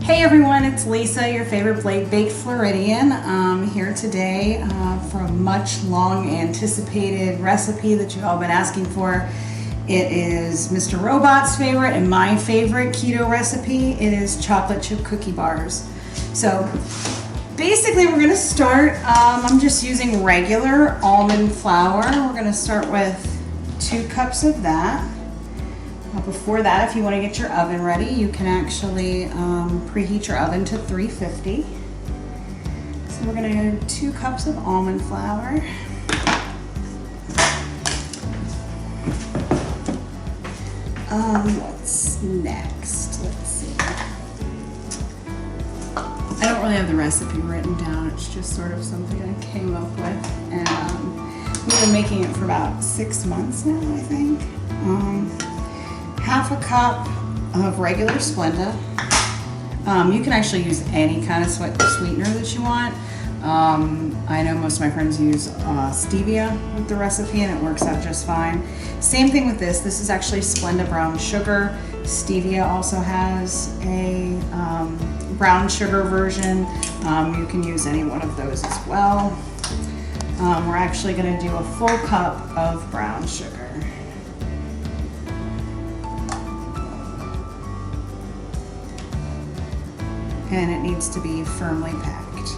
Hey everyone, it's Lisa, your favorite baked Floridian. I'm here today for a much long anticipated recipe that you've all been asking for. It is Mr. Robot's favorite and my favorite keto recipe. It is chocolate chip cookie bars. So basically we're gonna start, I'm just using regular almond flour. We're gonna start with 2 cups of that. Before that, if you want to get your oven ready, you can actually preheat your oven to 350. So we're going to add 2 cups of almond flour. What's next? Let's see. I don't really have the recipe written down. It's just sort of something I came up with. And we've been making it for about 6 months now, I think. Half a cup of regular Splenda. You can actually use any kind of sweetener that you want. I know most of my friends use stevia with the recipe and it works out just fine. Same thing with this. This is actually Splenda brown sugar. Stevia also has a brown sugar version. You can use any one of those as well. We're actually going to do a full cup of brown sugar. And it needs to be firmly packed.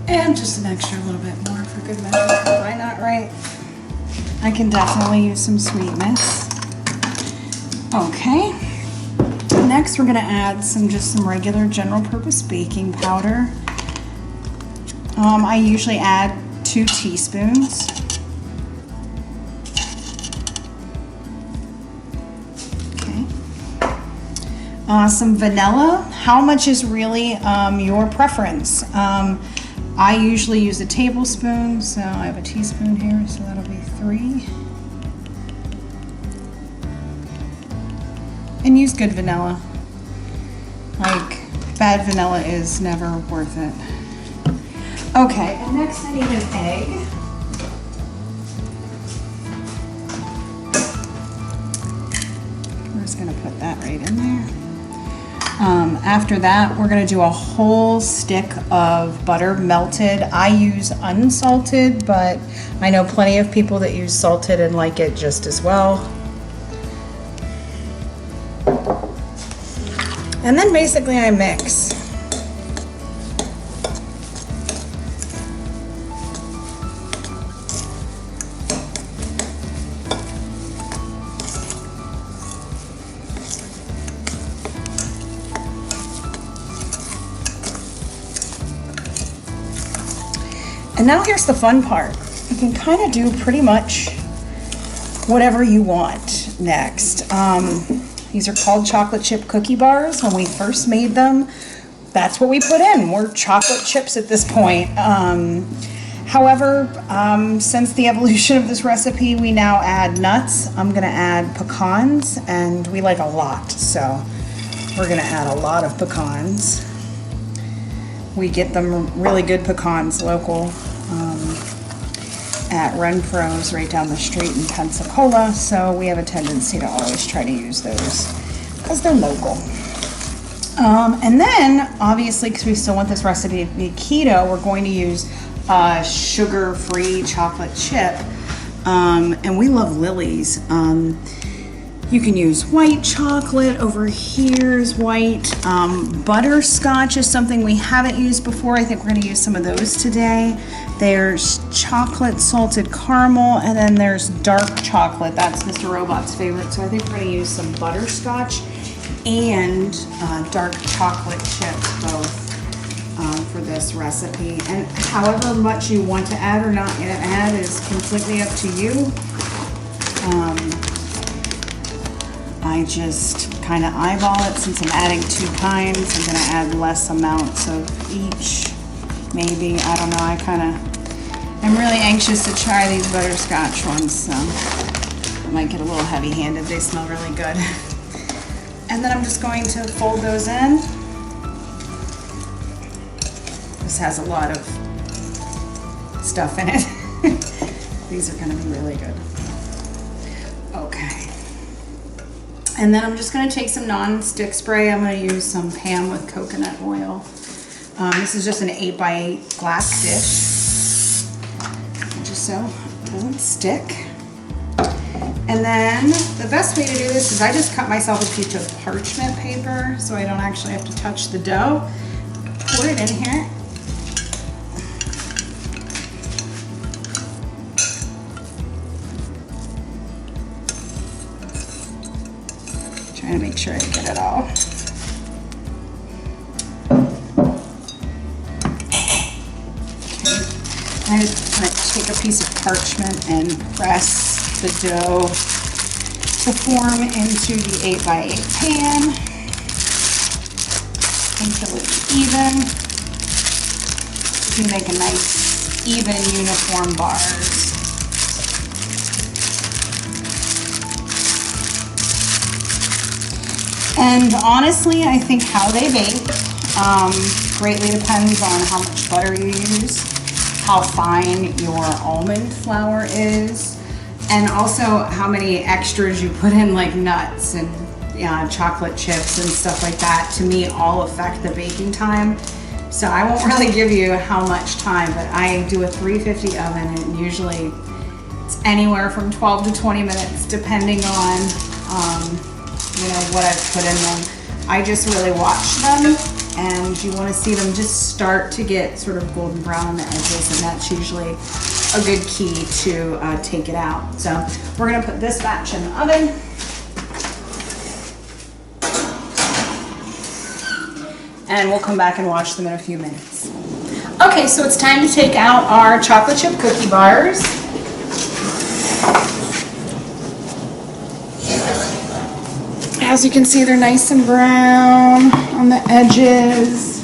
And just an extra little bit more for good measure. Why not, right? I can definitely use some sweetness. Okay. Next we're gonna add some regular general purpose baking powder. I usually add 2 teaspoons. Okay. Some vanilla. How much is really your preference? I usually use a tablespoon, so I have a teaspoon here, so that'll be 3. And use good vanilla. Like, bad vanilla is never worth it. Okay, and next I need an egg. We're just gonna put that right in there. After that, we're gonna do a whole stick of butter melted. I use unsalted, but I know plenty of people that use salted and like it just as well. And then basically I mix. And now here's the fun part. You can kind of do pretty much whatever you want next. These are called chocolate chip cookie bars. When we first made them, that's what we put in. We're chocolate chips at this point. However, since the evolution of this recipe, we now add nuts. I'm gonna add pecans, and we like a lot, so we're gonna add a lot of pecans. We get them really good pecans local at Renfro's right down the street in Pensacola, so we have a tendency to always try to use those because they're local. And then, obviously, because we still want this recipe to be keto, we're going to use sugar-free chocolate chip, and we love Lily's. You can use white chocolate. Over here is white. Butterscotch is something we haven't used before. I think we're going to use some of those today. There's chocolate salted caramel, and then there's dark chocolate. That's Mr. Robot's favorite. So I think we're going to use some butterscotch and dark chocolate chips both for this recipe. And however much you want to add or not add is completely up to you. I just kind of eyeball it. Since I'm adding 2 kinds, I'm going to add less amounts of each. Maybe, I don't know, I'm really anxious to try these butterscotch ones, so I might get a little heavy-handed. They smell really good. And then I'm just going to fold those in. This has a lot of stuff in it. These are gonna be really good. Okay. And then I'm just gonna take some non-stick spray. I'm gonna use some Pam with coconut oil. This is just an 8x8 glass dish, just so it doesn't stick. And then the best way to do this is I just cut myself a piece of parchment paper so I don't actually have to touch the dough. Pour it in here. Trying to make sure I get it all. I just take a piece of parchment and press the dough to form into the 8x8 pan until it's even. You make a nice, even, uniform bars. And honestly, I think how they bake greatly depends on how much butter you use, how fine your almond flour is, and also how many extras you put in, like nuts and chocolate chips and stuff like that, to me all affect the baking time. So I won't really give you how much time, but I do a 350 oven, and usually it's anywhere from 12 to 20 minutes depending on what I've put in them. I just really watch them, and you want to see them just start to get sort of golden brown on the edges, and that's usually a good key to take it out. So we're going to put this batch in the oven. And we'll come back and watch them in a few minutes. Okay, so it's time to take out our chocolate chip cookie bars. As you can see, they're nice and brown on the edges.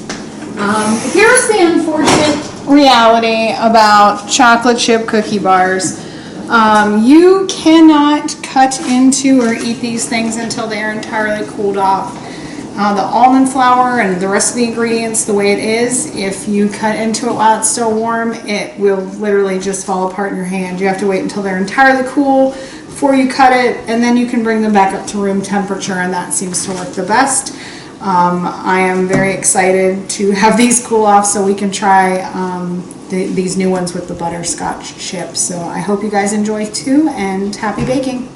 Here's the unfortunate reality about chocolate chip cookie bars. You cannot cut into or eat these things until they are entirely cooled off. The almond flour and the rest of the ingredients the way it is, if you cut into it while it's still warm, it will literally just fall apart in your hand. You have to wait until they're entirely cool before you cut it, and then you can bring them back up to room temperature, and that seems to work the best. I am very excited to have these cool off so we can try these new ones with the butterscotch chips. So I hope you guys enjoy too, and happy baking.